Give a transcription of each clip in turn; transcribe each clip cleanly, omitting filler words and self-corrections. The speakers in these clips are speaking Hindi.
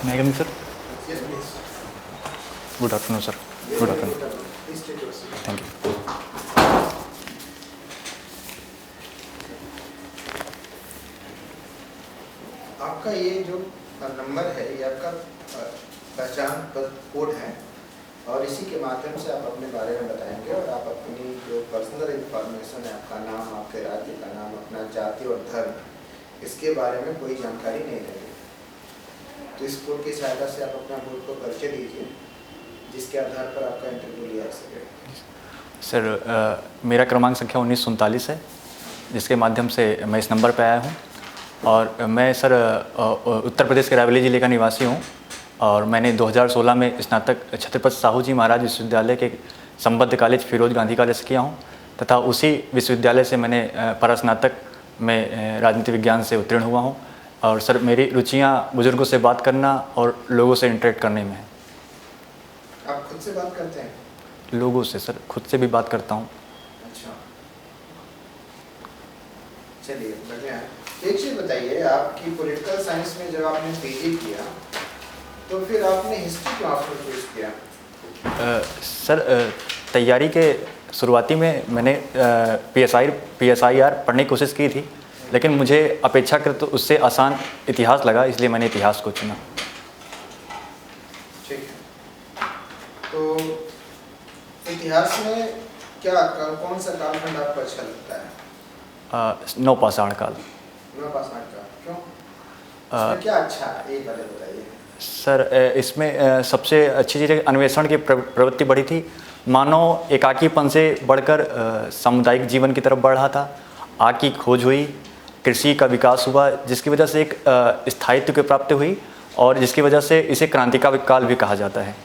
May I come in, sir? Yes, please. Good afternoon, sir. Good afternoon. Please take your seat. Thank you. आपका ये जो नंबर है ये आपका पहचान कोड है और इसी के माध्यम से आप अपने बारे में बताएंगे और आप अपनी जो पर्सनल इंफॉर्मेशन है, आपका नाम, आपके राज्य का नाम, अपना जाति और धर्म, इसके बारे में कोई जानकारी नहीं देंगे। तो इस कोड की सहायता से आप अपना बोर्ड को परिचय दीजिए जिसके आधार पर आपका इंटरव्यू लिया जा सके। सर, मेरा क्रमांक संख्या 1947 है, जिसके माध्यम से मैं इस नंबर पर आया हूँ। और मैं सर उत्तर प्रदेश के रायबरेली ज़िले का निवासी हूँ और मैंने 2016 में स्नातक छत्रपति साहू जी महाराज विश्वविद्यालय के संबद्ध कॉलेज फिरोज गांधी कॉलेज से किया हूँ तथा उसी विश्वविद्यालय से मैंने परास्नातक में राजनीति विज्ञान से उत्तीर्ण हुआ हूँ। और सर, मेरी रुचियाँ बुजुर्गों से बात करना और लोगों से इंटरेक्ट करने में है। आप खुद से बात करते हैं? लोगों से सर, खुद से भी बात करता हूँ। अच्छा, चलिए बढ़िया है। एक चीज़ बताइए, आपकी पॉलिटिकल साइंस में जब आपने पीजी किया तो फिर आपने हिस्ट्री क्यों ऑप्शन चूज किया? सर, तैयारी के शुरुआती में मैंने PSIR पढ़ने की कोशिश की थी, लेकिन मुझे अपेक्षाकृत तो उससे आसान इतिहास लगा, इसलिए मैंने इतिहास को चुना। ठीक है, तो इतिहास में कौन सा कालखंड आपको अच्छा लगता है? नवपाषाण काल। नवपाषाण काल, क्यों? इसमें क्या अच्छा है, एक बात बताइए। सर, इसमें सबसे अच्छी चीज़ अन्वेषण की प्रवृत्ति बढ़ी थी। मानव एकाकीपन से बढ़कर सामुदायिक जीवन की तरफ बढ़ रहा था। आग की खोज हुई, कृषि का विकास हुआ, जिसकी वजह से एक स्थायित्व की प्राप्ति हुई और जिसकी वजह से इसे क्रांतिकाल काल भी कहा जाता है।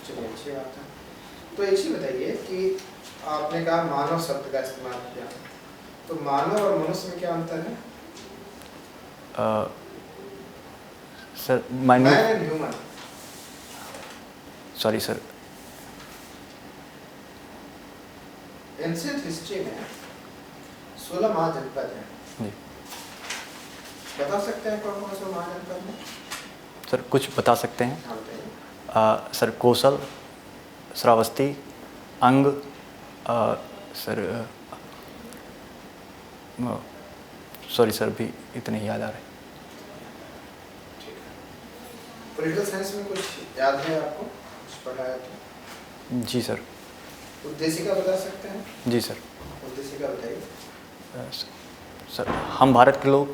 चलिए, अच्छी बात है। तो एक चीज़ बताइए कि आपने कहा मानव शब्द का इस्तेमाल किया, तो मानव और मनुष्य में क्या अंतर है? Sir, man and human. Sorry sir. Ancient history में 16 महाजनपद हैं। जी। बता सकते हैं कौन कौन से महाजनपद हैं? सर, कुछ बता सकते हैं। हाँ, बताइए। सर, कौशल, श्रावस्ती, अंग, सर, सॉरी सर, भी इतने ही याद आ रहे हैं। पॉलिटिकल साइंस में कुछ याद है आपको, कुछ पढ़ा है तो? जी सर। उद्देशिका बता सकते हैं? जी सर। उद्देशिका बताइए। सर, हम भारत के लोग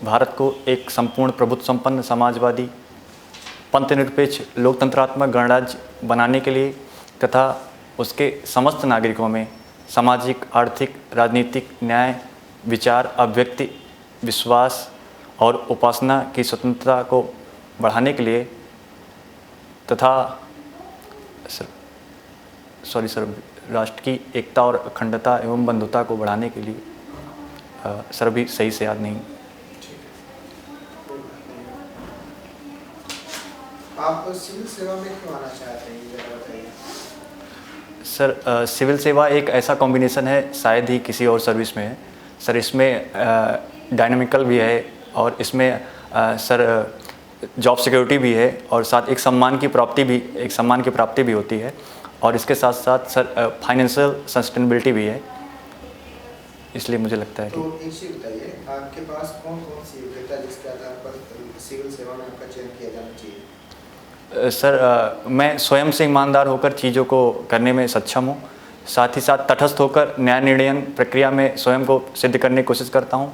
भारत को एक संपूर्ण प्रभुत्व संपन्न समाजवादी पंथनिरपेक्ष लोकतंत्रात्मक गणराज्य बनाने के लिए तथा उसके समस्त नागरिकों में सामाजिक, आर्थिक, राजनीतिक, न्याय, विचार, अभिव्यक्ति, विश्वास और उपासना की स्वतंत्रता को बढ़ाने के लिए तथा राष्ट्र की एकता और अखंडता एवं बंधुता को बढ़ाने के लिए सर, अभी सही से याद नहीं। आप सिविल सेवा में क्यों आना चाहते हैं, ये जरा बताइए। सर, सिविल सेवा एक ऐसा कॉम्बिनेशन है, शायद ही किसी और सर्विस में है। सर, इसमें डायनामिकल भी है और इसमें सर जॉब सिक्योरिटी भी है और साथ एक सम्मान की प्राप्ति भी होती है और इसके साथ साथ सर फाइनेंशियल सस्टेनेबिलिटी भी है। इसलिए मुझे लगता है तो एक चीज़ बताइए, आपके पास कौन कौन सी योग्यता जिसके आधार पर सिविल सेवा में आपका चयन किया जाना चाहिए? सर, मैं स्वयं से ईमानदार होकर चीज़ों को करने में सक्षम हूँ, साथ ही साथ तटस्थ होकर न्याय निर्णयन प्रक्रिया में स्वयं को सिद्ध करने की कोशिश करता हूँ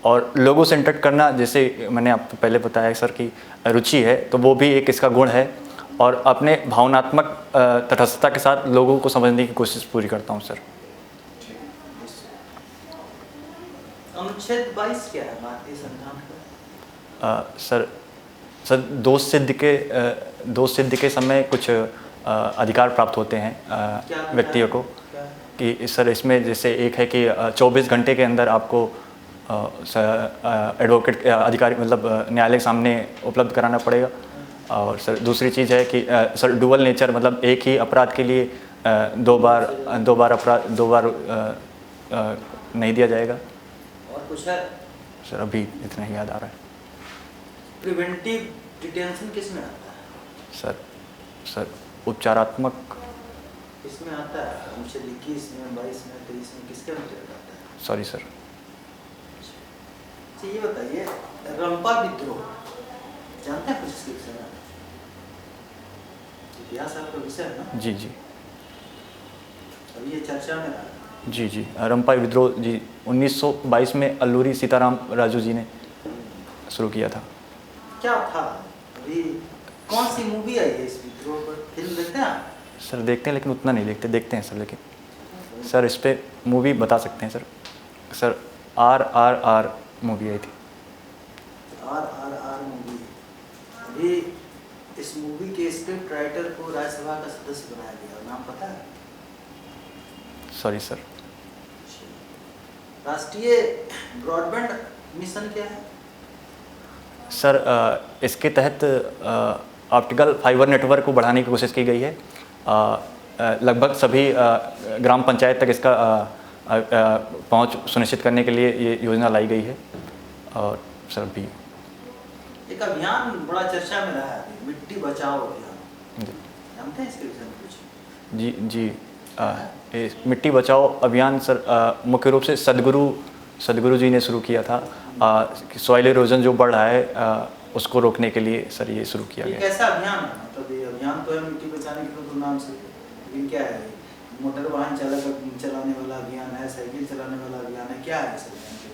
और लोगों से इंटरेक्ट करना, जैसे मैंने आपको पहले बताया सर की रुचि है, तो वो भी एक इसका गुण है और अपने भावनात्मक तटस्थता के साथ लोगों को समझने की कोशिश पूरी करता हूँ सर। अनुच्छेद 22 क्या है भारतीय संविधान का? सर, दोष सिद्ध के समय कुछ अधिकार प्राप्त होते हैं व्यक्तियों को कि सर, इसमें जैसे एक है कि 24 घंटे के अंदर आपको एडवोकेट अधिकारी मतलब न्यायालय के सामने उपलब्ध कराना पड़ेगा। और सर, दूसरी चीज़ है कि सर डुअल नेचर, मतलब एक ही अपराध के लिए दो बार नहीं दिया जाएगा। और कुछ है? सर, अभी इतना ही याद आ रहा है। प्रिवेंटिव डिटेंशन किस में आता है? सर उपचारात्मक इसमें आता है अनुच्छेद 21 में, 22 में, 23 में, किसके अंतर्गत आता है? Sorry sir. अच्छा ये बताइए, रंपा विद्रोह जानते हैं कुछ इसके विषय में? इतिहास आपका विषय है ना? जी जी अभी ये चर्चा में रहा है। जी रंपा विद्रोह जी 1922 में अल्लूरी सीताराम राजू जी ने शुरू किया था। क्या था? अभी कौन सी मूवी आई है इस विद्रोह पर? फिल्म देखते हैं आप? सर देखते हैं लेकिन उतना नहीं देखते हैं सर, लेकिन सर इस पे मूवी बता सकते हैं सर RRR मूवी आई थी। RRR movie. अभी इस मूवी के स्क्रिप्ट राइटर को राज्यसभा का सदस्य बनाया गया, नाम पता है? Sorry sir. राष्ट्रीय ब्रॉडबैंड मिशन क्या है? सर इसके तहत ऑप्टिकल फाइबर नेटवर्क को बढ़ाने की कोशिश की गई है। लगभग सभी ग्राम पंचायत तक इसका पहुंच सुनिश्चित करने के लिए ये योजना लाई गई है। और सर भी एक अभियान बड़ा चर्चा में रहा है, मिट्टी बचाओ अभियान, जानते हैं इसके विषय में कुछ? जी मिट्टी बचाओ अभियान सर मुख्य रूप से सदगुरु जी ने शुरू किया था। सॉइल इरोजन जो बढ़ रहा है उसको रोकने के लिए सर ये शुरू किया गया। कैसा अभियान है? मतलब ये अभियान तो है मिट्टी बचाने के तो नाम से, लेकिन क्या है? मोटर वाहन चलाने वाला अभियान है, साइकिल चलाने वाला अभियान है, क्या है इस अभियान के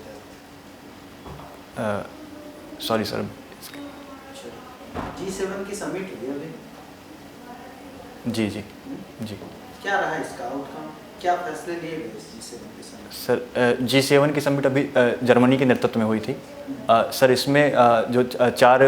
तहत? Sorry sir. G7 की समिट हुई अभी। जी क्या रहा इसका आउटकम? क्या फैसले लिए गए G7 की समिट? सर G7 की समिट अभी जर्मनी के नेतृत्व में हुई थी। सर इसमें जो 4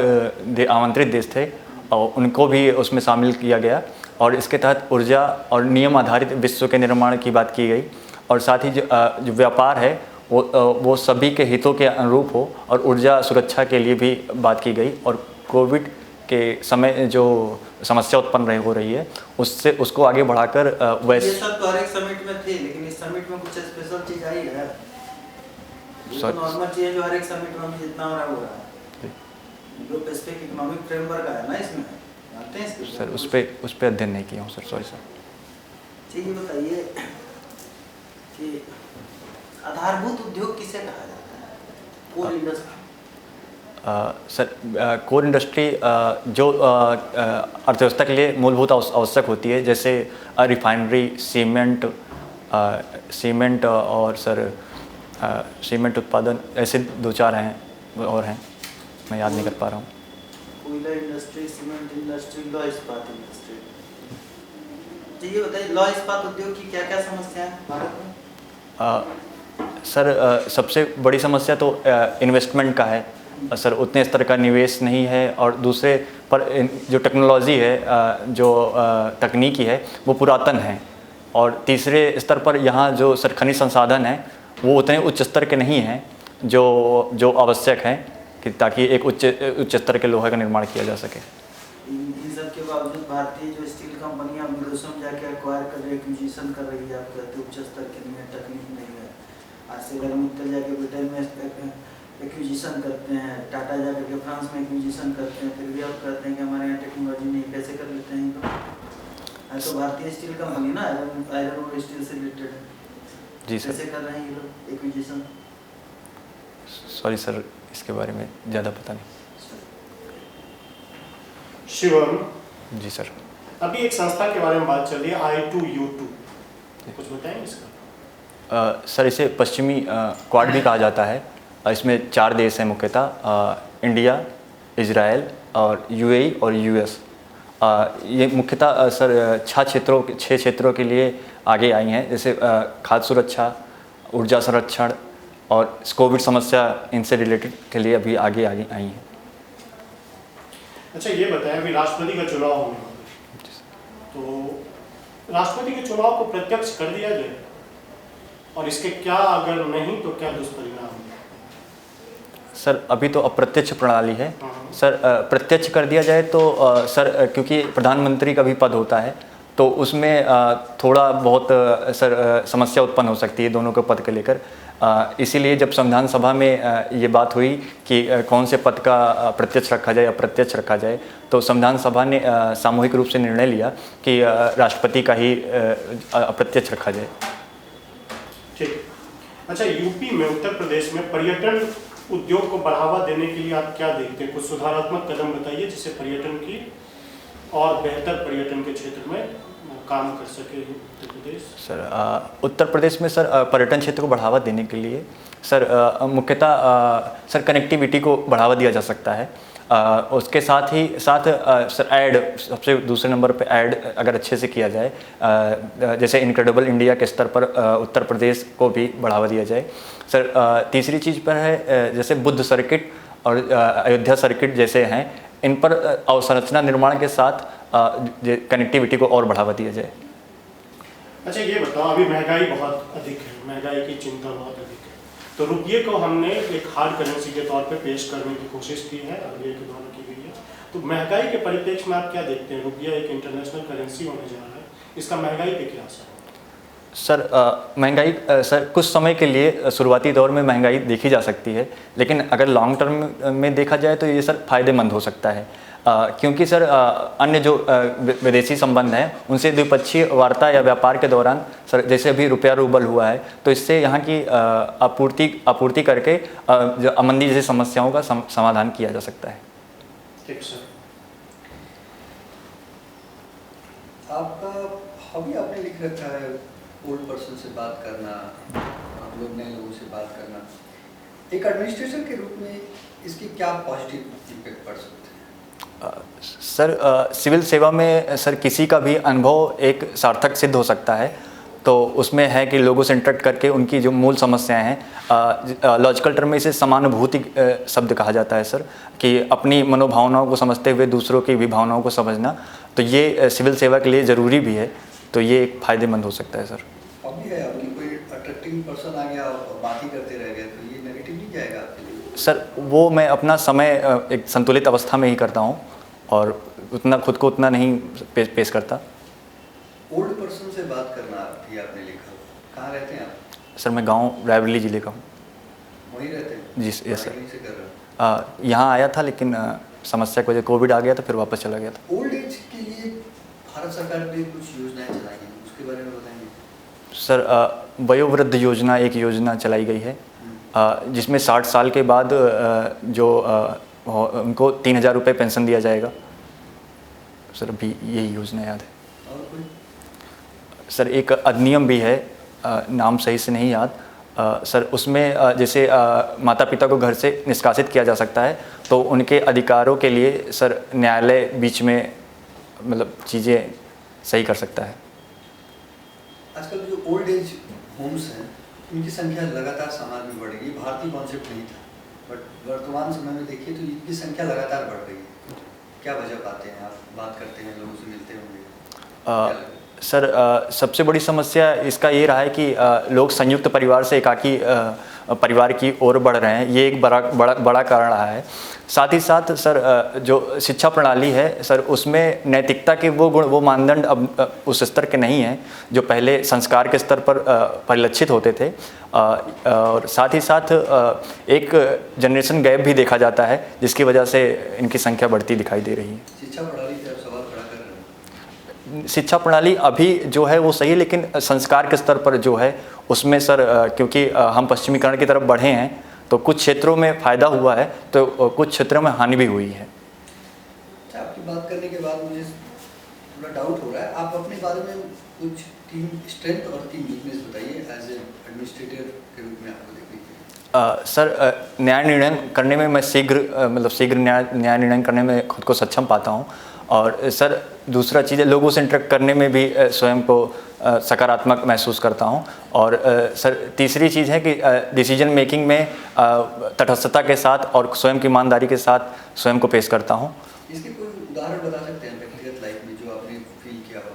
आमंत्रित देश थे उनको भी उसमें शामिल किया गया और इसके तहत ऊर्जा और नियम आधारित विश्व के निर्माण की बात की गई और साथ ही जो व्यापार है वो सभी के हितों के अनुरूप हो और ऊर्जा सुरक्षा के लिए भी बात की गई और कोविड के समय जो समस्या उत्पन्न हो रही है उसको आगे बढ़ाकर ये सब तो हर एक समिट में थे, लेकिन इस समिट में कुछ स्पेशल चीज आई है? ये तो नॉर्मल चीज है जो हर एक समिट में जितना हो रहा है वो रहा है। जो स्पेसिफिक इकोनॉमिक फ्रेमवर्क है ना इसमें, जानते हैं इसके? सर उस पे अध्ययन नहीं किया हूँ सर, सॉरी सर। ठीक है, बताइए कि आधारभूत उद्योग किसे कहा जाता है? Core industry. Sir core industry जो अर्थव्यवस्था के लिए मूलभूत आवश्यक होती है, जैसे रिफाइनरी, सीमेंट और सर सीमेंट उत्पादन, ऐसे 2-4 हैं और हैं, मैं याद नहीं कर पा रहा हूँ। कोयला इंडस्ट्री, सीमेंट इंडस्ट्री, लौह इस्पात इंडस्ट्री। तो ये बताइए लौह इस्पात उद्योग की क्या क्या समस्या है भारत में? सर सबसे बड़ी समस्या तो इन्वेस्टमेंट का है सर, उतने स्तर का निवेश नहीं है और दूसरे पर जो टेक्नोलॉजी है जो तकनीकी है वो पुरातन है और तीसरे स्तर पर यहाँ जो सर खनिज संसाधन है वो उतने उच्च स्तर के नहीं हैं जो आवश्यक हैं कि ताकि एक उच्च स्तर के लोहे का निर्माण किया जा सके। इन सब के बावजूद भारतीय जो स्टील कंपनियां विदेशों में जाके एक्वायर कर रही है, एक्विजिशन कर रही है, आप कहते उच्च स्तर की नहीं है, तकनीक नहीं है। आज से अगर मित्तल जाके ब्रिटेन में एक्विजिशन करते हैं, टाटा जाकर के फ्रांस में एक्विजिशन करते हैं, फिर भी आप कहते हैं कि हमारे यहाँ टेक्नोलॉजी नहीं, कैसे कर लेते हैं? तो भारतीय स्टील कंपनी ना आयरन और स्टील से रिलेटेड है। जी सर। कैसे कर रहे हैं ये लोग एक्विजिशन? सॉरी सर, इसके बारे में ज़्यादा पता नहीं। शिवम जी सर। अभी एक संस्था के बारे में बात चल रही है I2U2, कुछ बताएंगे इसका? सर इसे पश्चिमी क्वाड भी कहा जाता है। इसमें 4 देश हैं मुख्यतः, इंडिया, इजराइल और UAE और US। ये मुख्यतः सर 6 क्षेत्रों के लिए आगे आई हैं, जैसे खाद्य सुरक्षा, ऊर्जा संरक्षण और कोविड समस्या, इनसे रिलेटेड के लिए अभी आगे आई हैं। अच्छा ये बताएं, अभी राष्ट्रपति का चुनाव होने वाला है, तो राष्ट्रपति के चुनाव को प्रत्यक्ष कर दिया जाए और इसके क्या अगर नहीं तो क्या दुष्परिणाम है? सर अभी तो अप्रत्यक्ष प्रणाली है सर। प्रत्यक्ष कर दिया जाए तो सर क्योंकि प्रधानमंत्री का भी पद होता है तो उसमें थोड़ा बहुत सर समस्या उत्पन्न हो सकती है दोनों के पद को लेकर। इसीलिए जब संविधान सभा में ये बात हुई कि कौन से पद का प्रत्यक्ष रखा जाए या अप्रत्यक्ष रखा जाए, तो संविधान सभा ने सामूहिक रूप से निर्णय लिया कि राष्ट्रपति का ही अप्रत्यक्ष रखा जाए। ठीक। अच्छा, यूपी में, उत्तर प्रदेश में पर्यटन उद्योग को बढ़ावा देने के लिए आप क्या देखते हैं? कुछ सुधारात्मक कदम बताइए जिससे पर्यटन की और बेहतर पर्यटन के क्षेत्र में काम कर सके उत्तर प्रदेश। सर उत्तर प्रदेश में सर पर्यटन क्षेत्र को बढ़ावा देने के लिए सर मुख्यतः सर कनेक्टिविटी को बढ़ावा दिया जा सकता है। उसके साथ ही सर ऐड, सबसे दूसरे नंबर पे ऐड अगर अच्छे से किया जाए, जैसे इनक्रेडिबल इंडिया के स्तर पर उत्तर प्रदेश को भी बढ़ावा दिया जाए। सर तीसरी चीज़ पर है जैसे बुद्ध सर्किट और अयोध्या सर्किट जैसे हैं, इन पर अवसंरचना निर्माण के साथ कनेक्टिविटी को और बढ़ावा दिया जाए। अच्छा, ये बताओ, अभी महंगाई बहुत अधिक है, महंगाई की चिंता बहुत अधिक है, तो रुपये को हमने एक हार्ड करेंसी के तौर पे पेश करने की कोशिश की है, अभी के द्वारा की गई है। तो महंगाई के परिप्रेक्ष्य में आप क्या देखते हैं? रुपया एक इंटरनेशनल करेंसी होने जा रहा है, इसका महंगाई पे क्या असर है? सर महंगाई सर कुछ समय के लिए शुरुआती दौर में महंगाई देखी जा सकती है, लेकिन अगर लॉन्ग टर्म में देखा जाए तो ये सर फायदेमंद हो सकता है, क्योंकि सर अन्य जो विदेशी संबंध हैं उनसे द्विपक्षीय वार्ता या व्यापार के दौरान सर जैसे अभी रुपया रूबल हुआ है, तो इससे यहाँ की आपूर्ति करके जो मंदी जैसी समस्याओं का समाधान किया जा सकता है। ठीक सर। आपका हॉबी आपने लिख रखा है ओल्ड पर्सन से बात करना, आप लोग नए लोगों से बात करना। एक एडमिनिस्ट्रेटर के रूप में इसकी क्या पॉजिटिव इम्पैक्ट पड़ सकते हैं? सर सिविल सेवा में सर किसी का भी अनुभव एक सार्थक सिद्ध हो सकता है, तो उसमें है कि लोगों से इंटरेक्ट करके उनकी जो मूल समस्याएं हैं, लॉजिकल टर्म में इसे समानुभूति शब्द कहा जाता है सर, कि अपनी मनोभावनाओं को समझते हुए दूसरों की भी भावनाओं को समझना, तो ये सिविल सेवा के लिए ज़रूरी भी है, तो ये एक फ़ायदेमंद हो सकता है सर। हॉबी है आपकी, कोई अट्रैक्टिव पर्सन आ गया और बात ही करते रह गए तो ये नेगेटिव नहीं जाएगा आपके लिए? सर वो मैं अपना समय एक संतुलित अवस्था में ही करता हूँ और उतना खुद को उतना नहीं पेश करता। ओल्ड पर्सन से बात करना भी आपने लिखा, कहाँ रहते हैं आप? सर मैं गांव रायबरेली जिले का हूँ। वहीं रहते हैं? जी यस सर। से कर रहे हैं? यहाँ आया था, लेकिन समस्या की वजह कोविड आ गया तो फिर वापस चला गया था। ओल्ड एज के लिए भारत सरकार ने कुछ योजनाएं चलाई हैं, उसके बारे में बताएंगे? सर वयोवृद्ध योजना एक योजना चलाई गई है, जिसमें 60 साल के बाद जो उनको 3,000 रुपये पेंशन दिया जाएगा। सर अभी यही योजना याद है। और कोई? सर एक अधिनियम भी है, नाम सही से नहीं याद, सर उसमें जैसे माता पिता को घर से निष्कासित किया जा सकता है, तो उनके अधिकारों के लिए सर न्यायालय बीच में मतलब चीज़ें सही कर सकता है। आजकल जो ओल्ड एज होम्स हैं इनकी संख्या लगातार समाज में बढ़ रही है। भारतीय कॉन्सेप्ट नहीं था, बट वर्तमान समय में देखिए तो इनकी संख्या लगातार बढ़ रही है। क्या वजह पाते हैं? आप बात करते हैं, लोगों से मिलते होंगे। सर सबसे बड़ी समस्या इसका ये रहा है कि लोग संयुक्त परिवार से एकाकी परिवार की ओर बढ़ रहे हैं, ये एक बड़ा कारण रहा है। साथ ही साथ सर जो शिक्षा प्रणाली है सर, उसमें नैतिकता के वो गुण, वो मानदंड अब उस स्तर के नहीं हैं जो पहले संस्कार के स्तर पर परिलक्षित होते थे। और साथ ही साथ एक जनरेशन गैप भी देखा जाता है, जिसकी वजह से इनकी संख्या बढ़ती दिखाई दे रही है। शिक्षा प्रणाली पे आप सवाल खड़ा कर रहे हैं? शिक्षा प्रणाली अभी जो है वो सही है, लेकिन संस्कार के स्तर पर जो है उसमें सर क्योंकि हम पश्चिमीकरण की तरफ बढ़े हैं, तो कुछ क्षेत्रों में फ़ायदा हुआ है तो कुछ क्षेत्रों में हानि भी हुई है। अच्छा, आपकी बात करने के बाद मुझे थोड़ा डाउट हो रहा है। आप अपने बारे में कुछ 3 स्ट्रेंथ और 3 वीकनेस बताइए एज ए एडमिनिस्ट्रेटर के रूप में आपको देखिए। सर न्याय निर्णय करने में मैं शीघ्र न्याय निर्णय करने में खुद को सक्षम पाता हूँ। और सर दूसरा चीज़ है, लोगों से इंटरेक्ट करने में भी स्वयं को सकारात्मक महसूस करता हूँ। और सर तीसरी चीज़ है कि डिसीजन मेकिंग में तटस्थता के साथ और स्वयं की ईमानदारी के साथ स्वयं को पेश करता हूँ। इसके कोई उदाहरण बता सकते हैं व्यक्तिगत लाइफ में जो आपने फील किया हो,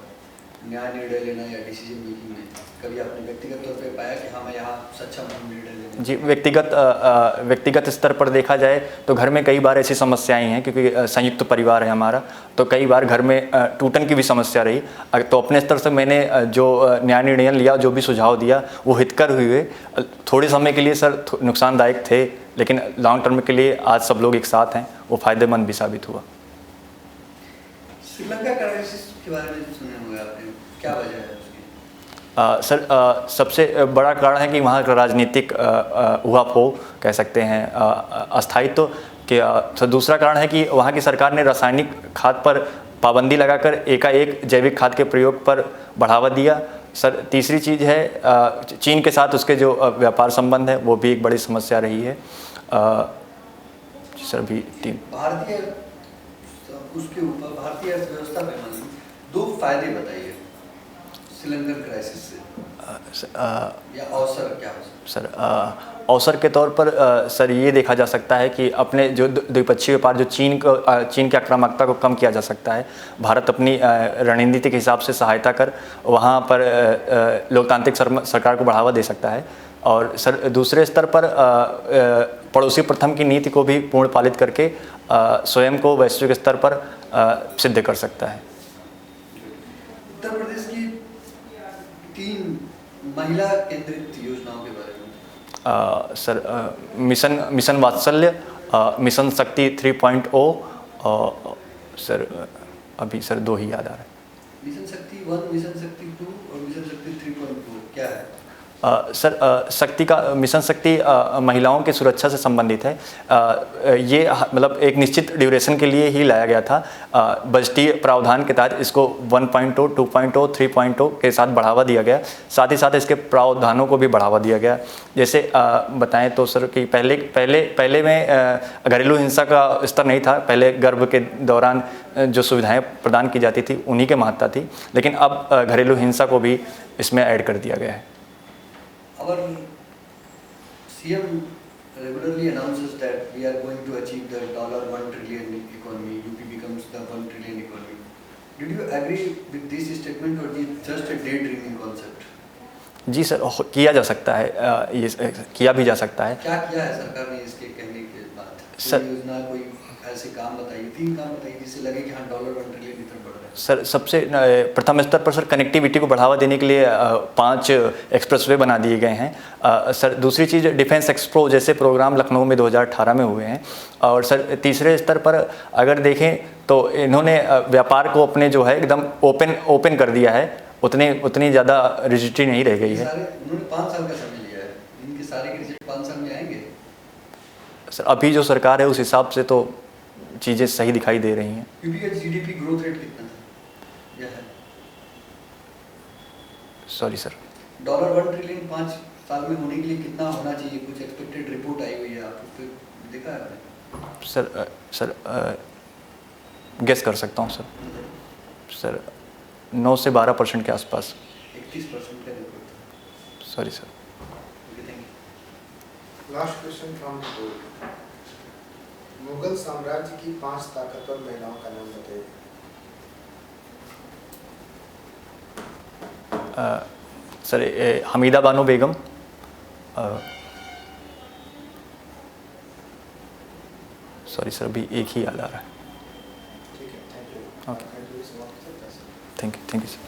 न्याय निर्णय लेना या डिसीजन मेकिंग में? कभी आपने व्यक्तिगत तौर पे पाया कि हाँ मैं यहाँ सक्षम हूँ निर्णय लेने? जी, व्यक्तिगत स्तर पर देखा जाए तो घर में कई बार ऐसी समस्याएं हैं, क्योंकि संयुक्त परिवार है हमारा, तो कई बार घर में टूटन की भी समस्या रही। तो अपने स्तर से मैंने जो न्याय निर्णय लिया, जो भी सुझाव दिया, वो हितकर हुए। थोड़े समय के लिए सर नुकसानदायक थे, लेकिन लॉन्ग टर्म के लिए आज सब लोग एक साथ हैं, वो फ़ायदेमंद भी साबित हुआ। श्रीलंका क्राइसिस के बारे में सुने होंगे आपने, क्या वजह है उसकी? सर सबसे बड़ा कारण है कि वहाँ का राजनीतिक उहापोह कह सकते हैं, अस्थायित्व के। तो दूसरा कारण है कि वहाँ की सरकार ने रासायनिक खाद पर पाबंदी लगाकर एकाएक जैविक खाद के प्रयोग पर बढ़ावा दिया। सर तीसरी चीज़ है चीन के साथ उसके जो व्यापार संबंध है, वो भी एक बड़ी समस्या रही है। सर भी तीन भारतीय उसके ऊपर भारतीय अर्थव्यवस्था पे मान दो फायदे बताइए श्रीलंकन क्राइसिस से, या अवसर क्या हो सकता? सर अवसर के तौर पर सर ये देखा जा सकता है कि अपने जो द्विपक्षीय व्यापार, जो चीन की आक्रामकता को कम किया जा सकता है। भारत अपनी रणनीति के हिसाब से सहायता कर वहाँ पर लोकतांत्रिक सरकार को बढ़ावा दे सकता है। और सर दूसरे स्तर पर पड़ोसी प्रथम की नीति को भी पूर्ण पालित करके स्वयं को वैश्विक स्तर पर सिद्ध कर सकता है। उत्तर प्रदेश की 3 महिला केंद्रित योजनाओं के बारे में। सर मिशन वात्सल्य, मिशन शक्ति 3.0, सर अभी सर 2 ही याद आ रहे हैं। मिशन शक्ति 1, मिशन शक्ति 2 और मिशन शक्ति 3.2 क्या है? सर मिशन शक्ति महिलाओं की सुरक्षा से संबंधित है। ये मतलब एक निश्चित ड्यूरेशन के लिए ही लाया गया था। बजटीय प्रावधान के तहत इसको 1.0, 2.0, 3.0 के साथ बढ़ावा दिया गया। साथ ही साथ इसके प्रावधानों को भी बढ़ावा दिया गया। जैसे बताएं तो सर कि पहले में घरेलू हिंसा का स्तर नहीं था। पहले गर्भ के दौरान जो सुविधाएं प्रदान की जाती थी उन्हीं के महत्ता थी, लेकिन अब घरेलू हिंसा को भी इसमें ऐड कर दिया गया है। Our CM regularly announces that we are going to achieve the $1 trillion economy. UP becomes the 1 trillion economy. Did you agree with this statement or is it just a daydreaming concept? जी सर, किया जा सकता है, ये किया भी जा सकता है। क्या किया है सरकार ने इसके कहने के बाद? सर कोई योजना, कोई ऐसे काम बताइए, 3 काम बताइए जिससे लगे कि हाँ $1 ट्रिलियन की तरफ बढ़ रहा है। सर सबसे प्रथम स्तर पर सर कनेक्टिविटी को बढ़ावा देने के लिए 5 एक्सप्रेसवे बना दिए गए हैं। सर दूसरी चीज़ डिफेंस एक्सपो जैसे प्रोग्राम लखनऊ में 2018 में हुए हैं। और सर तीसरे स्तर पर अगर देखें तो इन्होंने व्यापार को अपने जो है एकदम ओपन कर दिया है। उतनी ज़्यादा रिजिडिटी नहीं रह गई है। उन्होंने 5 साल का समय लिया है, इनके सारे के रिजल्ट 5 साल में आएंगे? सर अभी जो सरकार है उस हिसाब से तो चीज़ें सही दिखाई दे रही हैं। यूपी का जीडीपी ग्रोथ रेट कितना था? यह है सॉरी सर, $1 ट्रिलियन 5 साल में होने के लिए कितना होना चाहिए? कुछ एक्सपेक्टेड रिपोर्ट आई हुई है, आप उस पर देखा है आपने? सर गेस कर सकता हूँ सर 9 से 12% के आसपास। 31% का रिपोर्ट था। Sorry sir. Okay, thank you. Last question from the board. Mughal साम्राज्य की 5 ताकतवर महिलाओं का नाम बताइए। Sir Hamida Bano Begum, sorry sir अभी एक ही याद आ रहा है। ठीक है, thank you. Okay, thank you sir.